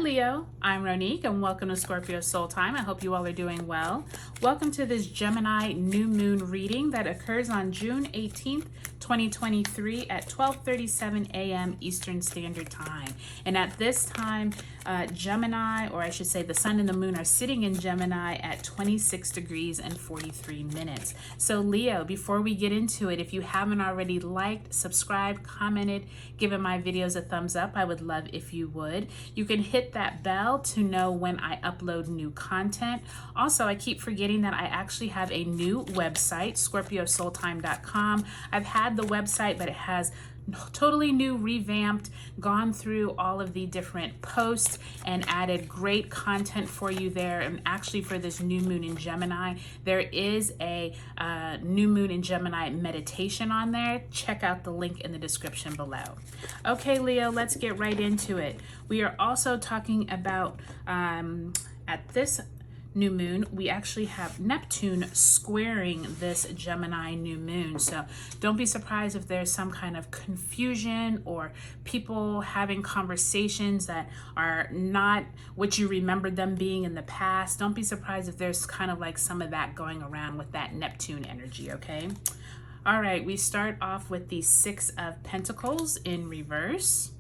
Leo, I'm Ronique and welcome to Scorpio Soul Time. I hope you all are doing well. Welcome to this Gemini New Moon reading that occurs on June 18th, 2023 at 12:37 a.m. Eastern Standard Time. And at this time, Gemini, or I should say the sun and the moon, are sitting in Gemini at 26 degrees and 43 minutes. So Leo, before we get into it, if you haven't already liked, subscribed, commented, given my videos a thumbs up, I would love if you would. You can hit that bell to know when I upload new content. Also, I keep forgetting that I actually have a new website, scorpiosoultime.com. I've had the website, but it has totally new, revamped, gone through all of the different posts and added great content for you there. And actually for this new moon in Gemini, there is a new moon in Gemini meditation on there. Check out the link in the description below. Okay, Leo, let's get right into it. We are also talking about at this new moon, we actually have Neptune squaring this Gemini new moon. So don't be surprised if there's some kind of confusion or people having conversations that are not what you remembered them being in the past. Don't be surprised if there's kind of like some of that going around with that Neptune energy, okay? All right, we start off with the Six of Pentacles in reverse,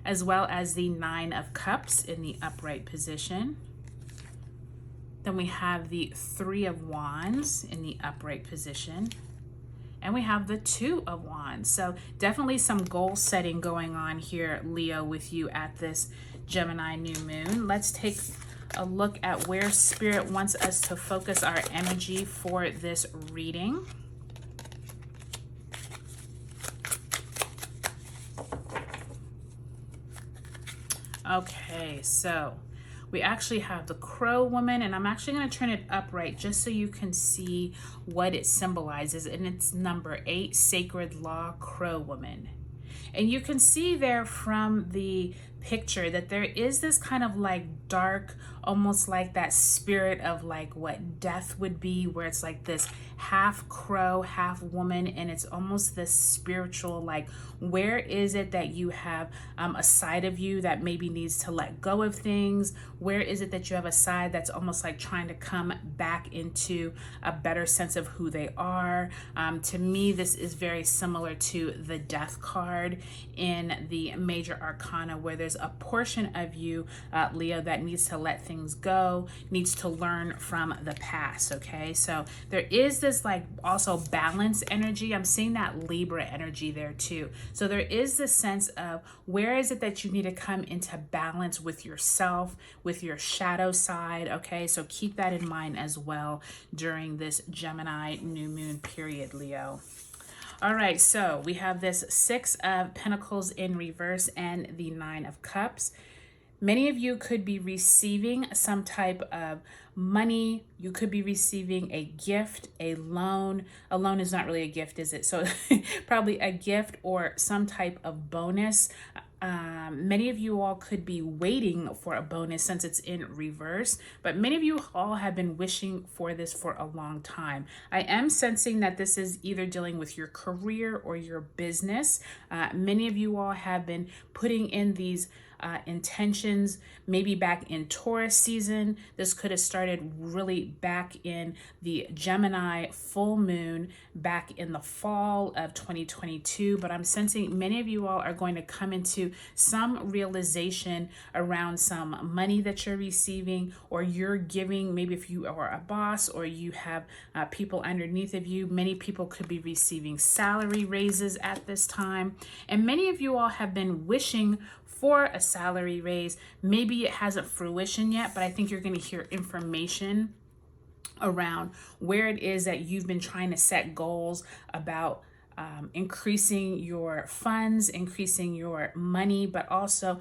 as well as the Nine of Cups in the upright position. Then we have the Three of Wands in the upright position. And we have the Two of Wands. So definitely some goal setting going on here, Leo, with you at this Gemini new moon. Let's take a look at where Spirit wants us to focus our energy for this reading. Okay, so we actually have the Crow Woman, and I'm actually going to turn it upright just so you can see what it symbolizes. And it's number 8, Sacred Law, Crow Woman. And you can see there from the picture that there is this kind of like dark, almost like that spirit of like what death would be, where it's like this half crow, half woman, and it's almost this spiritual, like, where is it that you have a side of you that maybe needs to let go of things? Where is it that you have a side that's almost like trying to come back into a better sense of who they are? To me, this is very similar to the Death card in the Major Arcana, where there's a portion of you, Leo, that needs to let things go, needs to learn from the past, okay? So there is this like also balance energy. I'm seeing that Libra energy there too. So there is this sense of where is it that you need to come into balance with yourself, with your shadow side, okay? So keep that in mind as well during this Gemini new moon period, Leo. All right, so we have this Six of Pentacles in reverse and the Nine of Cups. Many of you could be receiving some type of money. You could be receiving a gift, a loan. A loan is not really a gift, is it? So probably a gift or some type of bonus. Many of you all could be waiting for a bonus since it's in reverse, but many of you all have been wishing for this for a long time. I am sensing that this is either dealing with your career or your business. Many of you all have been putting in these intentions maybe back in Taurus season. This could have started really back in the Gemini full moon back in the fall of 2022, but I'm sensing many of you all are going to come into some realization around some money that you're receiving or you're giving. Maybe if you are a boss or you have people underneath of you, many people could be receiving salary raises at this time. And many of you all have been wishing for a salary raise. Maybe it hasn't fruition yet, but I think you're going to hear information around where it is that you've been trying to set goals about increasing your funds, increasing your money, but also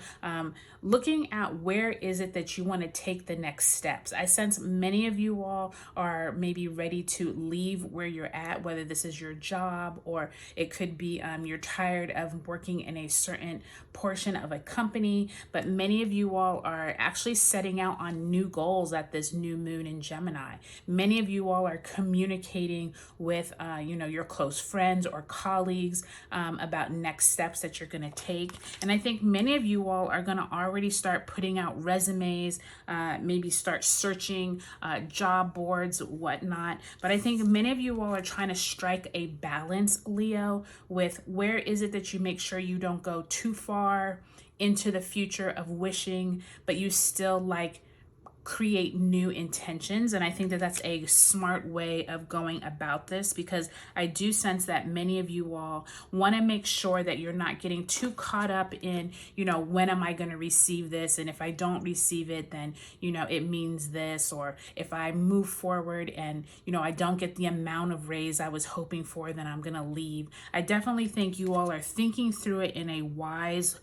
looking at where is it that you want to take the next steps. I sense many of you all are maybe ready to leave where you're at, whether this is your job or it could be you're tired of working in a certain portion of a company, but many of you all are actually setting out on new goals at this new moon in Gemini. Many of you all are communicating with your close friends or colleagues about next steps that you're going to take. And I think many of you all are going to already start putting out resumes, maybe start searching job boards, whatnot. But I think many of you all are trying to strike a balance, Leo, with where is it that you make sure you don't go too far into the future of wishing, but you still like create new intentions. And I think that that's a smart way of going about this, because I do sense that many of you all want to make sure that you're not getting too caught up in, you know, when am I going to receive this? And if I don't receive it, then, you know, it means this. Or if I move forward and, you know, I don't get the amount of raise I was hoping for, then I'm going to leave. I definitely think you all are thinking through it in a wise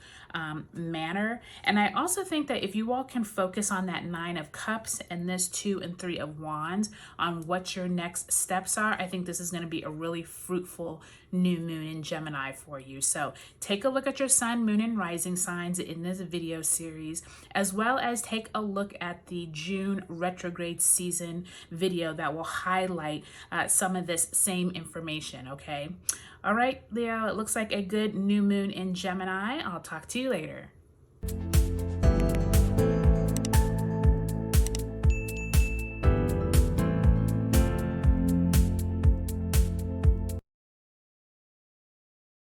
manner. And I also think that if you all can focus on that 9 of Cups and this 2 and 3 of Wands on what your next steps are, I think this is going to be a really fruitful new moon in Gemini for you. So take a look at your sun, moon, and rising signs in this video series, as well as take a look at the June retrograde season video that will highlight some of this same information, okay? All right, Leo, it looks like a good new moon in Gemini. I'll talk to you later.